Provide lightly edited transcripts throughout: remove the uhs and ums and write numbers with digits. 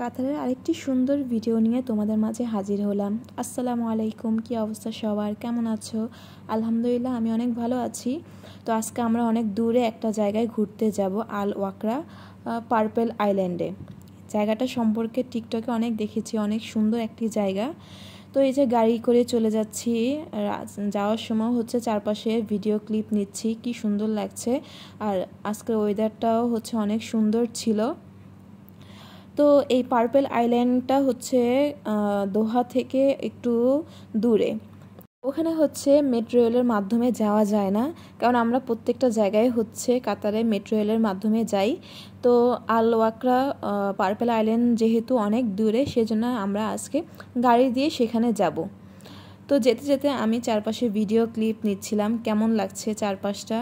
কাতারের আরেকটি সুন্দর ভিডিও নিয়ে তোমাদের মাঝে হাজির হলাম। আসসালামু আলাইকুম, কি অবস্থা সবার, কেমন আছো? আলহামদুলিল্লাহ আমি অনেক ভালো আছি। তো আজকে আমরা অনেক দূরে একটা জায়গায় ঘুরতে যাব, আল ওয়াকরা পার্পেল আইল্যান্ডে। জায়গাটা সম্পর্কে টিকটকে অনেক দেখেছি, অনেক সুন্দর একটি জায়গা। তো এই যে গাড়ি করে চলে যাচ্ছি, যাওয়ার সময় হচ্ছে চারপাশে ভিডিও ক্লিপ নিচ্ছি, কি সুন্দর লাগছে। আর আজকের ওয়েদারটাও হচ্ছে অনেক সুন্দর ছিল। তো এই পার্পেল আইল্যান্ডটা হচ্ছে দোহা থেকে একটু দূরে। ওখানে হচ্ছে মেট্রো রেলের মাধ্যমে যাওয়া যায় না, কারণ আমরা প্রত্যেকটা জায়গায় হচ্ছে কাতারে মেট্রো রেলের মাধ্যমে যাই। তো আল ওয়াকরা পার্পেল আইল্যান্ড যেহেতু অনেক দূরে, সেজন্য আমরা আজকে গাড়ি দিয়ে সেখানে যাব। তো যেতে যেতে আমি চারপাশে ভিডিও ক্লিপ নিচ্ছিলাম, কেমন লাগছে চারপাশটা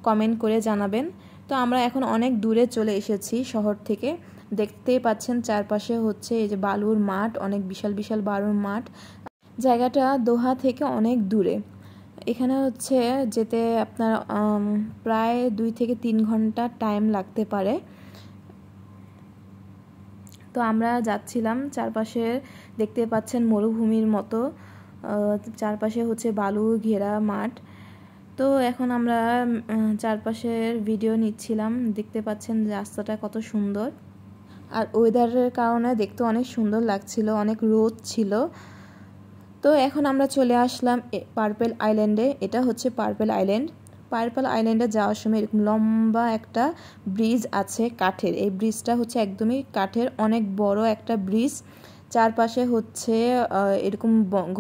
কমেন্ট করে জানাবেন। তো আমরা এখন অনেক দূরে চলে এসেছি শহর থেকে। দেখতেই পাচ্ছেন চারপাশে হচ্ছে এই যে বালুর মাঠ, অনেক বিশাল বিশাল বালুর মাঠ। জায়গাটা দোহা থেকে অনেক দূরে। এখানে হচ্ছে যেতে আপনার প্রায় 2 থেকে 3 ঘন্টা টাইম লাগতে পারে। তো আমরা যাচ্ছিলাম, চারপাশে দেখতে পাচ্ছেন মরুভূমির মতো, চারপাশে হচ্ছে বালু ঘেরা মাঠ। তো এখন আমরা চারপাশের ভিডিও নিচ্ছিলাম, দেখতে পাচ্ছেন রাস্তাটা কত সুন্দর। আর ওয়েদারের কারণে দেখতে অনেক সুন্দর লাগছিল, অনেক রোদ ছিল। তো এখন আমরা চলে আসলাম পার্পেল আইল্যান্ডে। এটা হচ্ছে পার্পেল আইল্যান্ড। পার্পেল আইল্যান্ডে যাওয়ার সময় এরকম লম্বা একটা ব্রিজ আছে কাঠের। এই ব্রিজটা হচ্ছে একদমই কাঠের, অনেক বড় একটা ব্রিজ। চারপাশে হচ্ছে এরকম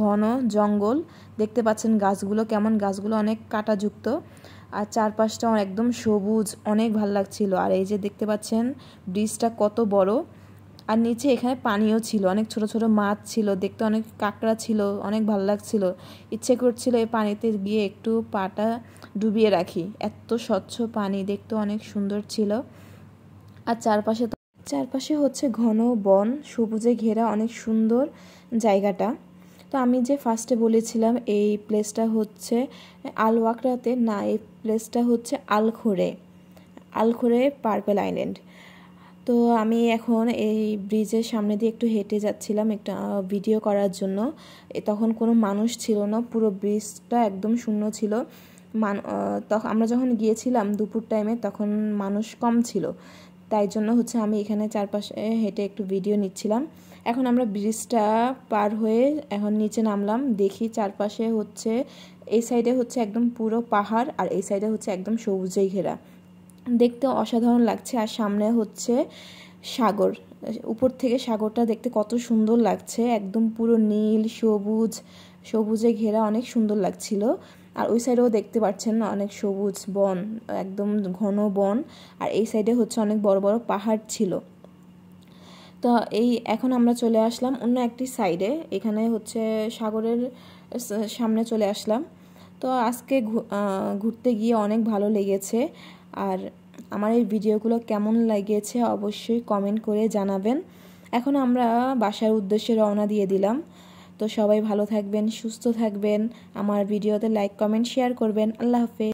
ঘন জঙ্গল, দেখতে পাচ্ছেন গাছগুলো কেমন, গাছগুলো অনেক কাঁটাযুক্ত। আর চারপাশটা একদম সবুজ, অনেক ভালো লাগছিল। আর এই যে দেখতে পাচ্ছেন ব্রিজটা কত বড়। আর নিচে এখানে পানিও ছিল, অনেক ছোট ছোট মাছ ছিল, দেখতে অনেক কাঁকড়া ছিল, অনেক ভালো লাগছিল। ইচ্ছে করছিল এই পানিতে গিয়ে একটু পাটা ডুবিয়ে রাখি, এত স্বচ্ছ পানি, দেখতে অনেক সুন্দর ছিল। আর চারপাশে হচ্ছে ঘন বন, সবুজে ঘেরা, অনেক সুন্দর জায়গাটা। তো আমি যে ফার্স্টে বলেছিলাম এই প্লেসটা হচ্ছে আল ওয়াকরাতে না, এই প্লেসটা হচ্ছে আলখোরে পার্পেল আইল্যান্ড। তো আমি এখন এই ব্রিজের সামনে দিয়ে একটু হেঁটে যাচ্ছিলাম একটা ভিডিও করার জন্য। তখন কোনো মানুষ ছিল না, পুরো ব্রিজটা একদম শূন্য ছিল। তখন আমরা যখন গিয়েছিলাম দুপুর টাইমে, তখন মানুষ কম ছিল, তাই জন্য হচ্ছে আমি এখানে চারপাশে হেঁটে একটু ভিডিও নিচ্ছিলাম। এখন আমরা ব্রিজটা পার হয়ে এখন নিচে নামলাম, দেখি চারপাশে হচ্ছে এই সাইডে হচ্ছে একদম পুরো পাহাড়, আর এই সাইডে হচ্ছে একদম সবুজেই ঘেরা, দেখতে অসাধারণ লাগছে। আর সামনে হচ্ছে সাগর, উপর থেকে সাগরটা দেখতে কত সুন্দর লাগছে, একদম পুরো নীল সবুজে ঘেরা, অনেক সুন্দর লাগছিল। আর ওই সাইডেও দেখতে পাচ্ছেন অনেক সবুজ বন, একদম ঘন বন। আর এই সাইডে হচ্ছে অনেক বড় বড় পাহাড় ছিল। তো এখন আমরা চলে আসলাম অন্য একটি সাইডে, এখানে হচ্ছে সাগরের সামনে চলে আসলাম। তো আজকে ঘুরতে গিয়ে অনেক ভালো লেগেছে। আর আমার এই ভিডিওগুলো কেমন লেগেছে অবশ্যই কমেন্ট করে জানাবেন। এখন আমরা বাসার উদ্দেশ্যে রওনা দিয়ে দিলাম। তো সবাই ভালো থাকবেন, সুস্থ থাকবেন, আমার ভিডিওতে লাইক কমেন্ট শেয়ার করবেন। আল্লাহ হাফেজ।